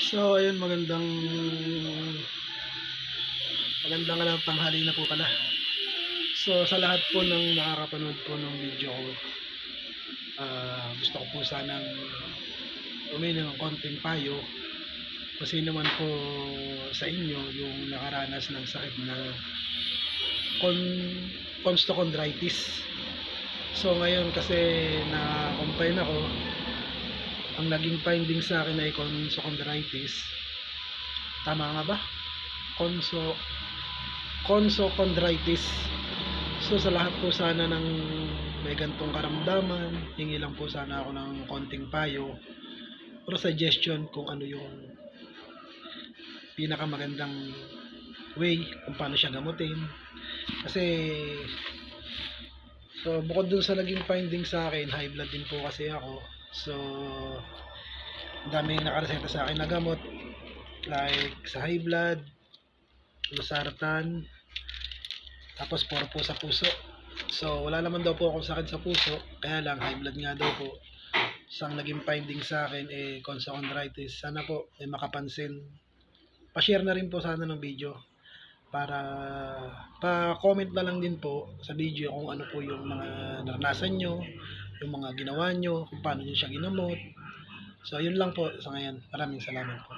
So, ayun, magandang tanghali na po pala. So, sa lahat po ng nakakapanood po ng video ko, gusto ko po sanang humingi ng konting payo kung sino man po sa inyo yung nakaranas ng sakit na constochondritis. So, ngayon kasi na-confine ako, ang naging finding sa akin ay constochondritis. Tama nga ba? Constochondritis. So sa lahat po sana ng may gantong karamdaman, hingi lang po sana ako ng konting payo or suggestion kung ano yung pinakamagandang way kung paano siya gamutin. Kasi bukod dun sa naging finding sa akin, high blood din po kasi ako. So daming nakareseta sa akin na gamot like sa high blood, losartan, tapos puro po sa puso. So wala naman daw po akong sakit sa puso, kaya lang high blood nga daw po. Isang naging finding sa akin constochondritis. Sana po makapansin. Pa-share na rin po sana ng video para pa-comment na lang din po sa video kung ano po yung mga naranasan nyo, yung mga ginawa nyo, kung paano nyo siya ginamot. So yun lang po sa ngayon. Maraming salamat po.